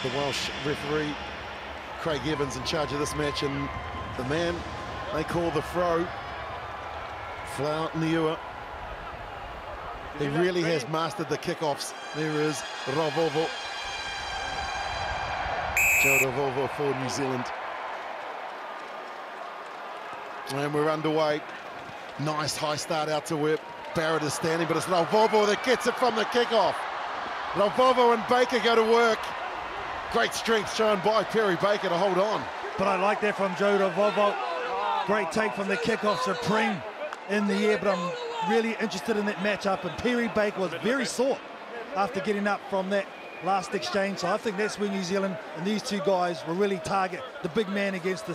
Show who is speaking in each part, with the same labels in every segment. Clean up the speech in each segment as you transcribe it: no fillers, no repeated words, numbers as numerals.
Speaker 1: The Welsh referee, Craig Evans, in charge of this match, and the man they call the Fro, Flout Niua. He really has mastered the kickoffs. There is Ravovo. Joe Ravovo for New Zealand. And we're underway. Nice high start out to where Barrett is standing, but it's Ravovo that gets it from the kickoff. Ravovo and Baker go to work. Great strength shown by Perry Baker to hold on.
Speaker 2: But I like that from Joe Ravovo. Great take from the kickoff, supreme in the air, but I'm really interested in that matchup, and Perry Baker was very sore after getting up from that last exchange, so I think that's where New Zealand and these two guys will really target the big man against the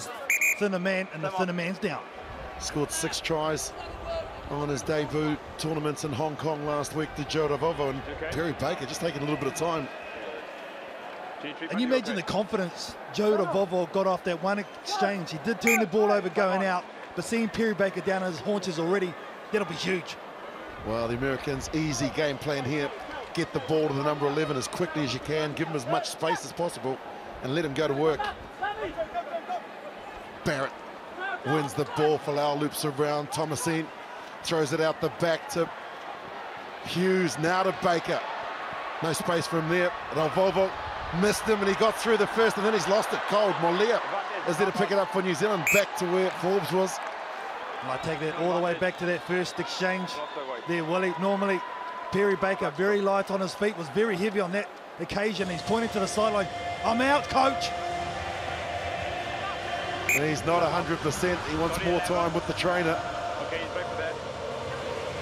Speaker 2: thinner man, and the thinner man's down.
Speaker 1: Scored 6 tries on his debut tournaments in Hong Kong last week to Joe Ravovo, and Perry Baker just taking a little bit of time.
Speaker 2: And you imagine the confidence Joe Ravovo got off that one exchange. He did turn the ball over going out, but seeing Perry Baker down on his haunches already, that'll be huge.
Speaker 1: Well, the Americans' easy game plan here. Get the ball to the number 11 as quickly as you can, give him as much space as possible, and let him go to work. Barrett wins the ball. Falau loops around. Thomasin throws it out the back to Hughes. Now to Baker. No space for him there. Ravovo missed him, and he got through the first, and then he's lost it cold. Molia is there to pick it up for New Zealand, back to where Forbes was.
Speaker 2: And I take that all the way back to that first exchange there, Willie. Normally, Perry Baker, very light on his feet, was very heavy on that occasion. He's pointing to the sideline. I'm out, coach.
Speaker 1: And he's not 100%. He wants more time with the trainer.
Speaker 3: Okay, he's back for that.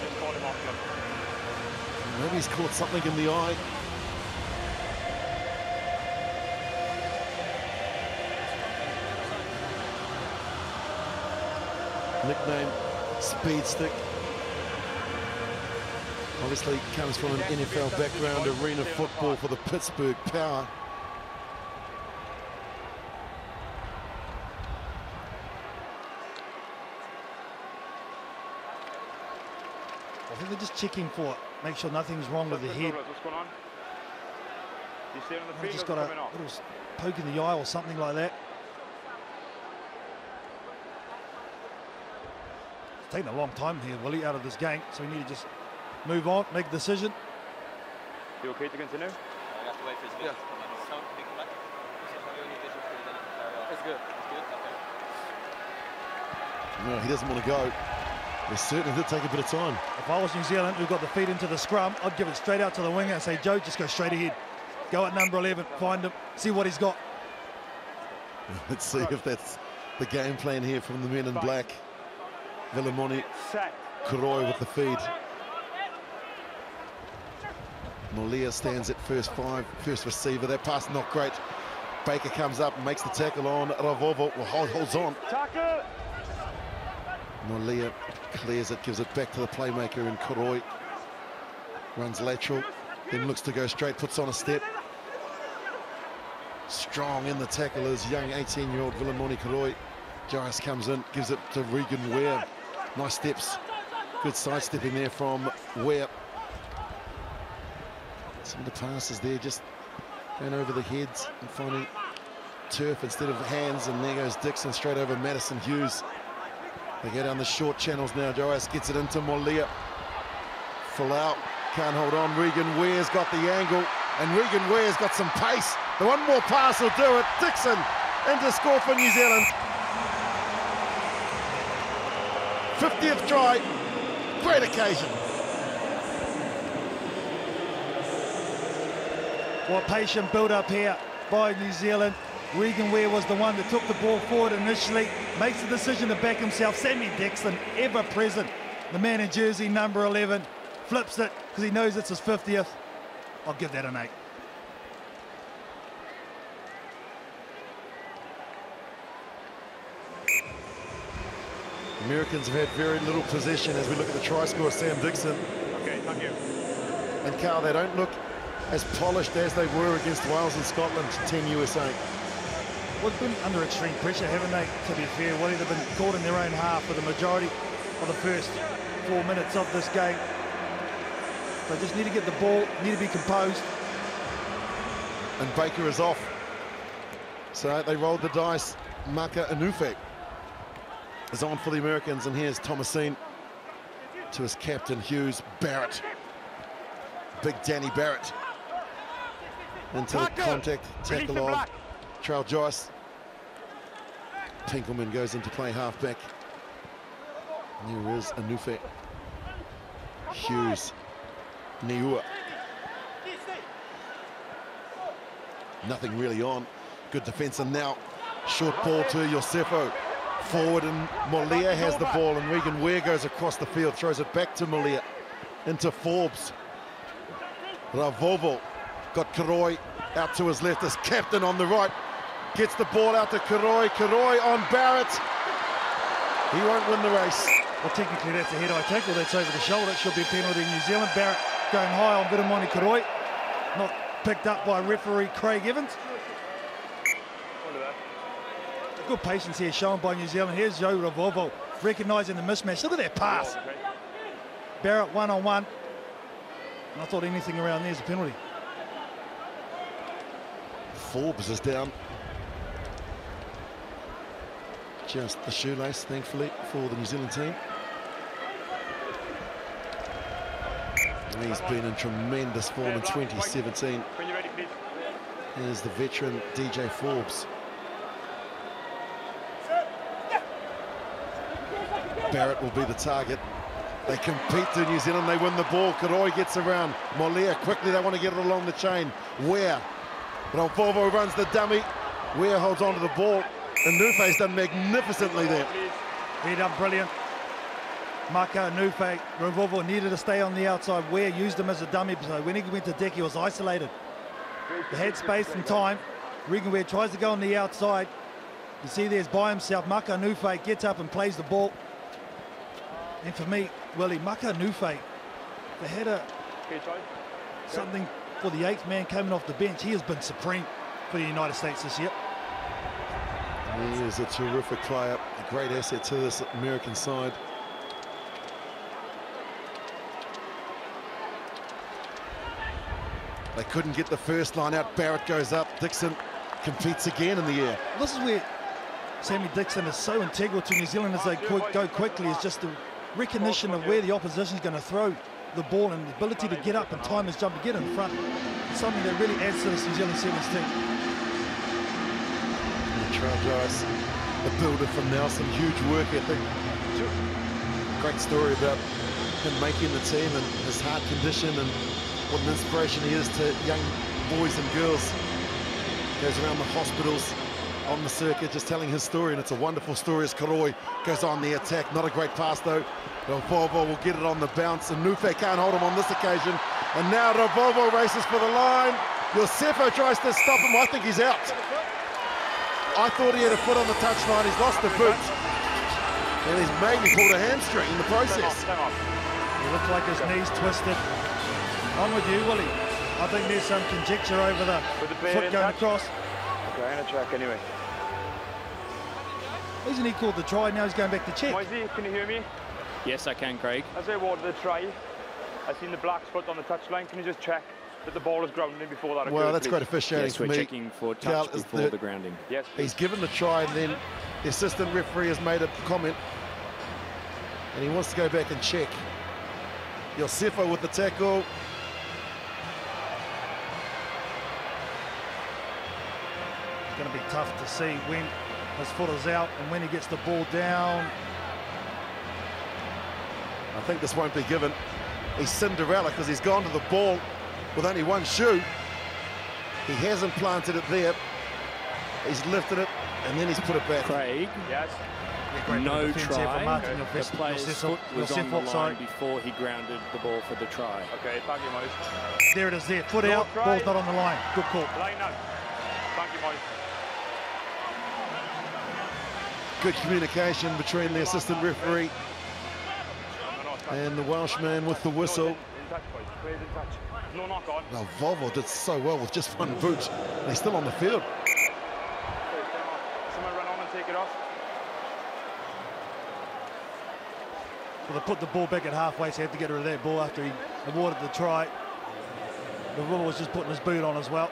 Speaker 3: Just caught him off.
Speaker 1: Maybe he's caught something in the eye. Nickname Speed Stick. Obviously comes from an NFL background, arena football for the Pittsburgh Power.
Speaker 2: I think they're just checking for it, make sure nothing's wrong with the head.
Speaker 3: What's going on? You see it on the
Speaker 2: They've
Speaker 3: field,
Speaker 2: just got a little poke in the eye or something like that. It's taken a long time here, Willie, out of this game, so we need to just move on, make a decision.
Speaker 3: You okay to continue?
Speaker 4: I have to wait for his video. So, big back. It's good. It's good. Okay.
Speaker 1: No, he doesn't want to go. They certainly did take a bit of time.
Speaker 2: If I was New Zealand, who got the feet into the scrum, I'd give it straight out to the winger and say, Joe, just go straight ahead. Go at number 11, find him, see what he's got.
Speaker 1: Let's see if that's the game plan here from the men in black. Villamoni, Kuroi with the feed. Molia stands at first 5, first receiver. That pass not great. Baker comes up and makes the tackle on Ravovo. Well, holds on. Molia clears it, gives it back to the playmaker in Kuroi. Runs lateral, then looks to go straight, puts on a step. Strong in the tackle is young 18-year-old Villamoni Kuroi. Joris comes in, gives it to Regan Ware. Nice steps. Good sidestepping there from Ware. Some of the passes there just going over the heads and finding turf instead of hands, and there goes Dixon straight over Madison Hughes. They go down the short channels now. Joas gets it into Molia. Falau can't hold on. Regan Ware's got the angle, and Regan Ware's got some pace. The one more pass will do it. Dixon into score for New Zealand. 50th try. Great occasion.
Speaker 2: What patient build-up here by New Zealand. Regan Ware was the one that took the ball forward initially, makes the decision to back himself. Sammy Dixon, ever present, the man in jersey number 11, flips it because he knows it's his 50th. I'll give that an 8.
Speaker 1: Americans have had very little possession as we look at the try scorer, Sam Dixon.
Speaker 3: Okay, thank you.
Speaker 1: And Carl, they don't look as polished as they were against Wales and Scotland, Team USA.
Speaker 2: Well, they've been under extreme pressure, haven't they, to be fair? Well, they've been caught in their own half for the majority of the first 4 minutes of this game. They just need to get the ball, need to be composed,
Speaker 1: and Baker is off. So they rolled the dice. Maka Anufe is on for the Americans, and here's Thomasine to his captain, Hughes. Barrett, big Danny Barrett, into the contact tackle of Trell Joyce. Tinkelman goes into play halfback. And here is Anufe. Hughes, Niua. Nothing really on. Good defense, and now short ball to Yosefo. Forward, and Molia has the ball, and Regan Ware goes across the field, throws it back to Molia, into Forbes. Ravovo got Karoi out to his left, his captain on the right, gets the ball out to Karoi. Karoi on Barrett. He won't win the race.
Speaker 2: Well, technically that's a head-eye tackle. That's over the shoulder. It should be a penalty in New Zealand. Barrett going high on Vitamoni Karoi. Not picked up by referee Craig Evans. Good patience here shown by New Zealand. Here's Joe Ravovo recognising the mismatch. Look at that pass. Barrett one-on-one. And I thought anything around there is a penalty.
Speaker 1: Forbes is down. Just the shoelace, thankfully, for the New Zealand team. And he's been in tremendous form in 2017. Here's the veteran DJ Forbes. Barrett will be the target. They compete to New Zealand, they win the ball. Karoi gets around. Molia quickly, they want to get it along the chain. Ware. Ravovo runs the dummy. Ware holds on to the ball. And Nufe's done magnificently there.
Speaker 2: He done brilliant. Maka Nufe, Ravovo needed to stay on the outside. Ware used him as a dummy, so when he went to deck, he was isolated. They had space and time. Regan Ware tries to go on the outside. You see there's by himself. Maka Nufe gets up and plays the ball. And for me, Willie, Maka Nufe, they had something for the 8th man coming off the bench. He has been supreme for the United States this year.
Speaker 1: He is a terrific player, a great asset to this American side. They couldn't get the first line out. Barrett goes up. Dixon competes again in the air.
Speaker 2: This is where Sammy Dixon is so integral to New Zealand as they go quickly. Is just the recognition of where the opposition is going to throw the ball and the ability to get up and time his jump to get in front. It's something that really adds to this New Zealand Sevens team.
Speaker 1: Joyce, the builder from Nelson, huge work ethic. Great story about him making the team and his heart condition and what an inspiration he is to young boys and girls. Goes around the hospitals, on the circuit, just telling his story, and it's a wonderful story as Karoi goes on the attack. Not a great pass though. Ravovo will get it on the bounce, and Nufe can't hold him on this occasion. And now Ravovo races for the line. Yosefo tries to stop him. I think he's out. I thought he had a foot on the touchline. He's lost the boot. And he's maybe pulled a hamstring in the process.
Speaker 2: He looked like his knee's twisted. I'm with you, Willie. I think there's some conjecture over the foot going across.
Speaker 3: Okay, I'm going to check anyway.
Speaker 2: Isn't he called the try? Now he's going back to check.
Speaker 3: Moisey, can you hear me?
Speaker 4: Yes, I can, Craig.
Speaker 3: As I watered the try, I seen the black foot on the touchline. Can you just check that the ball is grounding before that occurs?
Speaker 1: Well, that's great officiating
Speaker 4: yes,
Speaker 1: for
Speaker 4: we're
Speaker 1: me.
Speaker 4: checking for touch before the grounding.
Speaker 3: Yes,
Speaker 1: he's given the try, and then the assistant referee has made a comment, and he wants to go back and check. Yosefo with the tackle.
Speaker 2: It's going to be tough to see when his foot is out and when he gets the ball down.
Speaker 1: I think this won't be given. He's Cinderella because he's gone to the ball with only one shoe. He hasn't planted it there. He's lifted it and then he's put it back.
Speaker 4: Craig,
Speaker 3: yes.
Speaker 4: no try.
Speaker 2: The
Speaker 4: player's foot was on the line before he grounded the ball for the try.
Speaker 3: Okay, thank you, Moise.
Speaker 2: There it is there, foot out, ball's not on the line. Good call.
Speaker 3: Line out. Thank you, Moise.
Speaker 1: Good communication between the assistant referee and the Welshman with the whistle.
Speaker 3: No knock on.
Speaker 1: Now Volvo did so well with just one boot, and he's still on the field.
Speaker 3: Someone run on and take it off.
Speaker 2: Well, they put the ball back at halfway, so he had to get rid of that ball after he awarded the try. The rule was just putting his boot on as well.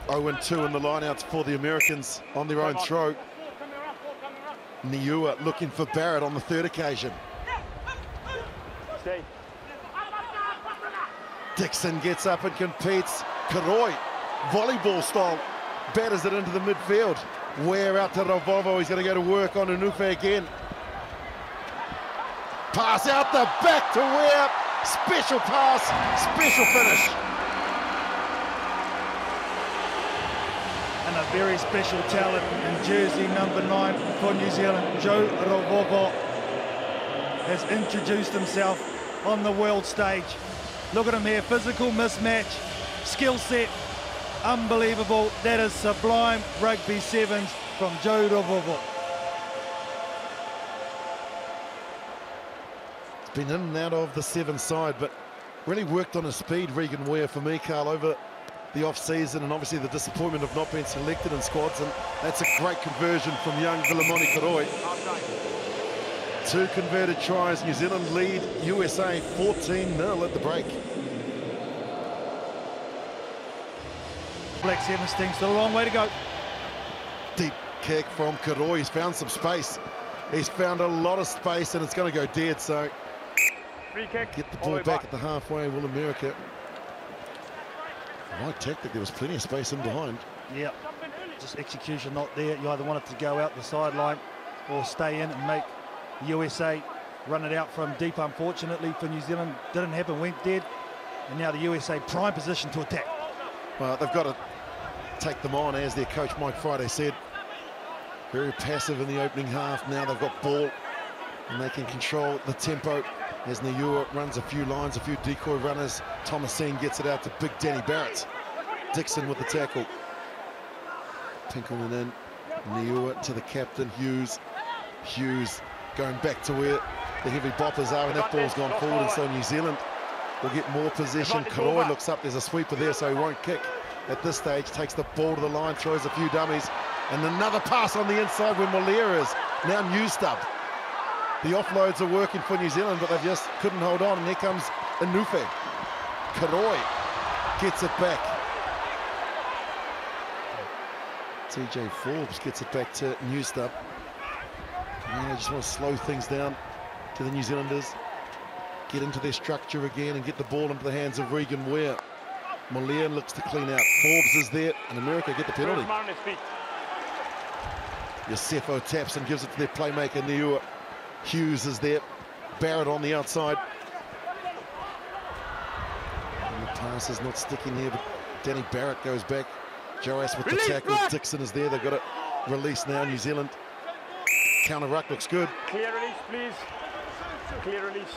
Speaker 1: 0-2 in the lineouts for the Americans on their own throw. Niua looking for Barrett on the third occasion. Dixon gets up and competes. Karoi, volleyball style, batters it into the midfield. Ware out to Ravovo, he's going to go to work on Unufe again. Pass out the back to Ware, special pass, special finish.
Speaker 2: And a very special talent in jersey number 9 for New Zealand, Joe Ravovo, has introduced himself on the world stage. Look at him here, physical mismatch, skill set, unbelievable. That is sublime rugby sevens from Joe Ravovo.
Speaker 1: It's been in and out of the seven side, but really worked on his speed, Regan Ware, for me, Carl, over the off-season, and obviously the disappointment of not being selected in squads, and that's a great conversion from young Vilimoni Karoi. 2 converted tries. New Zealand lead USA 14-0 at the break.
Speaker 2: Black Sevens team still a long way to go.
Speaker 1: Deep kick from Karoi. He's found some space. He's found a lot of space, and it's going to go dead, so
Speaker 3: free kick.
Speaker 1: Get the ball back at the halfway, will America. Right tactic, there was plenty of space in behind.
Speaker 2: Yeah, just execution not there. You either want it to go out the sideline or stay in and make the USA run it out from deep. Unfortunately for New Zealand, didn't happen, went dead. And now the USA prime position to attack.
Speaker 1: Well, they've got to take them on, as their coach Mike Friday said. Very passive in the opening half. Now they've got ball and they can control the tempo as Niua runs a few lines, a few decoy runners. Thomasine gets it out to big Danny Barrett. Dixon with the tackle. Pinkelman in. Niua to the captain, Hughes. Hughes going back to where the heavy boppers are, and that ball's gone forward, and so New Zealand will get more possession. Karoi looks up, there's a sweeper there, so he won't kick at this stage. Takes the ball to the line, throws a few dummies, and another pass on the inside when Molia is now Newstub. The offloads are working for New Zealand, but they just couldn't hold on, and here comes Unufe. Karoi gets it back. TJ Forbes gets it back to Newstub. And they just want to slow things down to the New Zealanders. Get into their structure again and get the ball into the hands of Regan Ware. Molia looks to clean out. Forbes is there, and America get the penalty. Yosefo taps and gives it to their playmaker, Niua. Hughes is there. Barrett on the outside. And the pass is not sticking here, but Danny Barrett goes back. Joas with the tackle. Dixon is there. They've got it released now, New Zealand. Counter ruck looks good.
Speaker 3: Clear release, please. Clear release.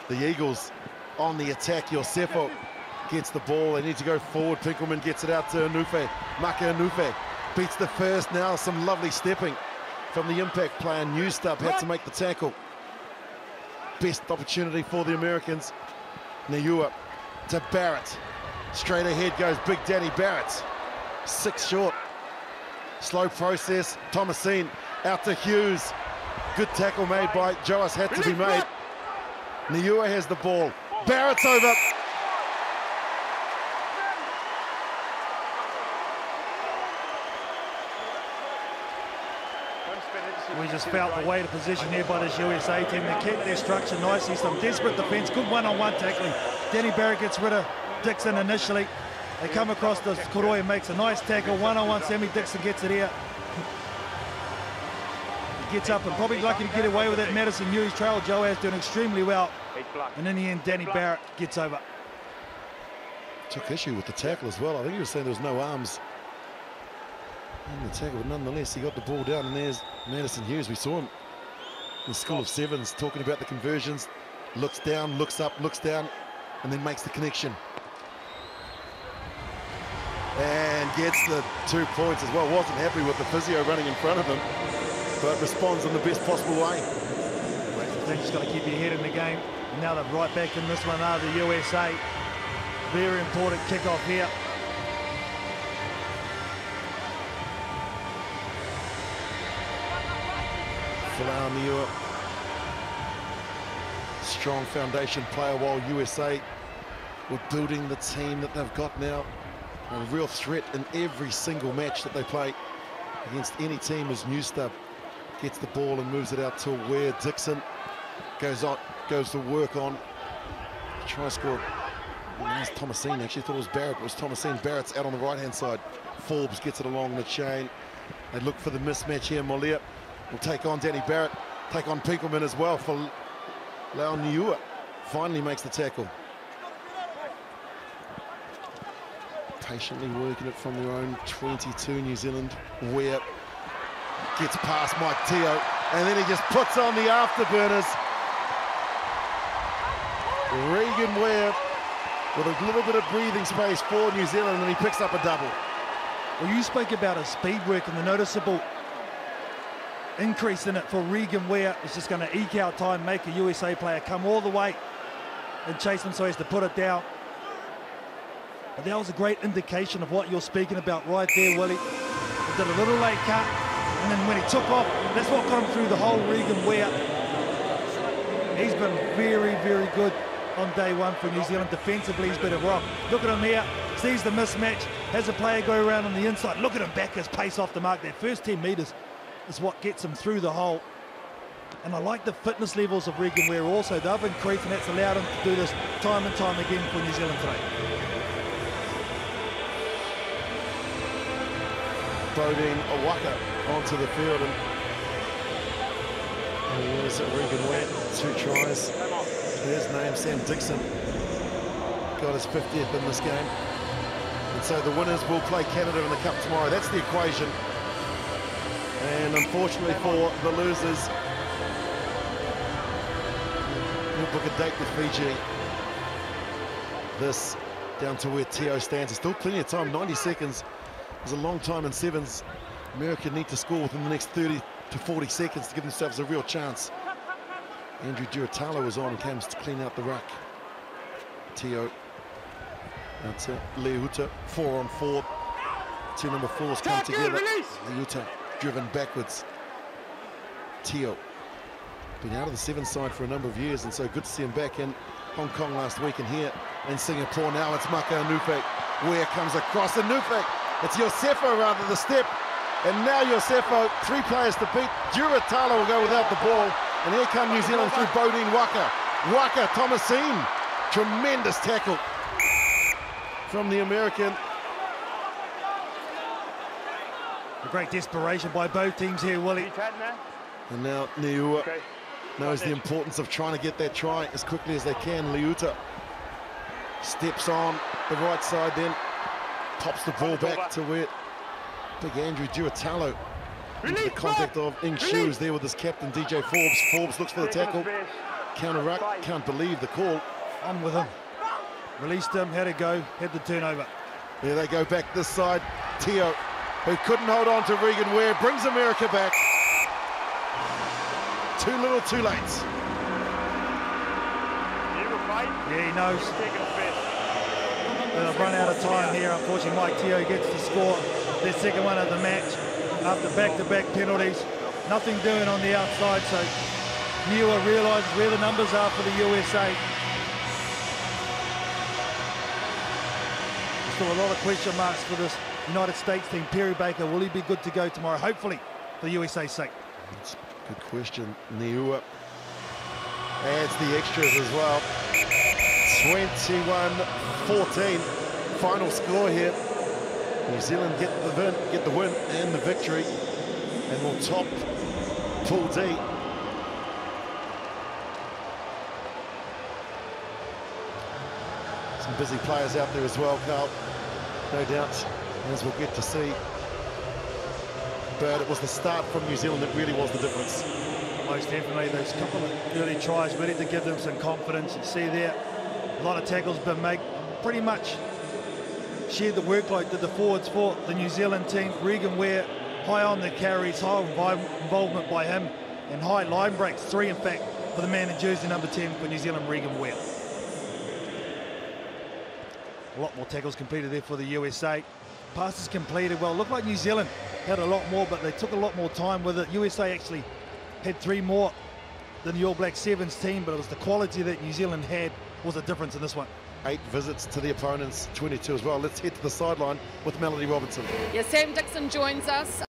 Speaker 1: The Eagles on the attack. Yosefo gets the ball. They need to go forward. Pinkelman gets it out to Unufe. Maka Unufe beats the first. Now some lovely stepping from the impact player. Newstub had to make the tackle. Best opportunity for the Americans. Niua to Barrett. Straight ahead goes big Danny Barrett. 6 short. Slow process. Thomasine out to Hughes. Good tackle made by Joas, had to be made. Niua has the ball. Barrett's over.
Speaker 2: We just felt the weight of possession here by this USA team. They kept their structure nicely. Some desperate defence. Good one-on-one tackling. Danny Barrett gets rid of Dixon initially. They come across this. Karoi and makes a nice tackle. One-on-one. Sammy Dixon gets it here. He gets up and probably lucky to get away with that. Madison Hughes trail. Joas doing extremely well. And in the end, Danny Barrett gets over.
Speaker 1: Took issue with the tackle as well. I think he was saying there was no arms in the tackle, but nonetheless, he got the ball down, and there's Madison Hughes. We saw him in the School of Sevens talking about the conversions. Looks down, looks up, looks down, and then makes the connection. And gets the 2 points as well. Wasn't happy with the physio running in front of him, but responds in the best possible way.
Speaker 2: They've just got to keep your head in the game. Now they're right back in this one, are the USA. Very important kickoff here.
Speaker 1: Folau Niua. Strong foundation player, while USA with building the team that they've got now. A real threat in every single match that they play against any team as New Stub gets the ball and moves it out to where Dixon goes to work on. Try score. Nice Thomasine, actually thought it was Barrett. It was Thomasine. Barrett's out on the right-hand side. Forbes gets it along the chain. They look for the mismatch here. Molia will take on Danny Barrett, take on Pinkelman as well for Lau Niua. Finally makes the tackle. Patiently working it from their own 22, New Zealand. Ware gets past Mike Teo, and then he just puts on the afterburners. Regan Ware with a little bit of breathing space for New Zealand, and he picks up a double.
Speaker 2: Well, you spoke about his speed work and the noticeable increase in it for Regan Ware. It's just going to eke out time, make a USA player come all the way and chase him, so he has to put it down. But that was a great indication of what you're speaking about right there, Willie. He did a little late cut, and then when he took off, that's what got him through the whole Regan Ware. He's been very, very good on day one for New Zealand. Defensively, he's been a rock. Look at him here, sees the mismatch, has a player go around on the inside. Look at him back his pace off the mark. That first 10 metres is what gets him through the hole. And I like the fitness levels of Regan Ware also. They've increased, and that's allowed him to do this time and time again for New Zealand today.
Speaker 1: Bodine Awaka onto the field, and there's Regan Ware, 2 tries. His name, Sam Dixon, got his 50th in this game. And so the winners will play Canada in the Cup tomorrow. That's the equation. And unfortunately for the losers, we'll book a date with Fiji. This down to where Teo stands. There's still plenty of time, 90 seconds. Is a long time in sevens. America need to score within the next 30 to 40 seconds to give themselves a real chance. Andrew Duratalo was on and comes to clean out the ruck. Teo. That's it. Lehuta, 4-on-4. 2 number 4s come together. Lehuta driven backwards. Teo. Been out of the 7 side for a number of years, and so good to see him back in Hong Kong last week and here in Singapore. Now it's Maka Nufek. Where comes across and Nufek. It's Yosefo rather, the step. And now Yosefo, 3 players to beat. Duratalo will go without the ball. And here come New Zealand through Bodine Waka. Waka, Thomasine. Tremendous tackle from the American.
Speaker 2: A great desperation by both teams here, Willie.
Speaker 1: And now Niua knows the importance of trying to get that try as quickly as they can. Liuta steps on the right side, then pops the ball back to where big Andrew Duratalo into the contact of Ing Shu is there with his captain DJ Forbes. Forbes looks for the tackle. Counter ruck, can't believe the call.
Speaker 2: On with him. Released him, had to go, had the turnover.
Speaker 1: There they go back this side. Teo, who couldn't hold on to Regan Ware, brings America back. Too little, too late.
Speaker 2: Yeah, he knows. They've run out of time here. Unfortunately, Mike Teo gets to score their second one of the match after back-to-back penalties. Nothing doing on the outside, so Niua realises where the numbers are for the USA. There's still a lot of question marks for this United States team. Perry Baker, will he be good to go tomorrow? Hopefully, for the USA's sake.
Speaker 1: That's a good question. Niua adds the extras as well. 21-14, final score here. New Zealand get the win and the victory, and will top Pool D. Some busy players out there as well, Carl, no doubt, as we'll get to see. But it was the start from New Zealand that really was the difference.
Speaker 2: Most definitely, those couple of early tries really to give them some confidence. You see there, a lot of tackles been made. Pretty much shared the workload that the forwards for the New Zealand team. Regan Ware, high on the carries, high involvement by him, and high line breaks, 3 in fact, for the man in jersey number 10 for New Zealand, Regan Ware. A lot more tackles completed there for the USA. Passes completed well. Looked like New Zealand had a lot more, but they took a lot more time with it. USA actually had 3 more than the All Black Sevens team, but it was the quality that New Zealand had was the difference in this one.
Speaker 1: 8 visits to the opponent's 22 as well. Let's head to the sideline with Melody Robinson.
Speaker 5: Yeah, Sam Dixon joins us.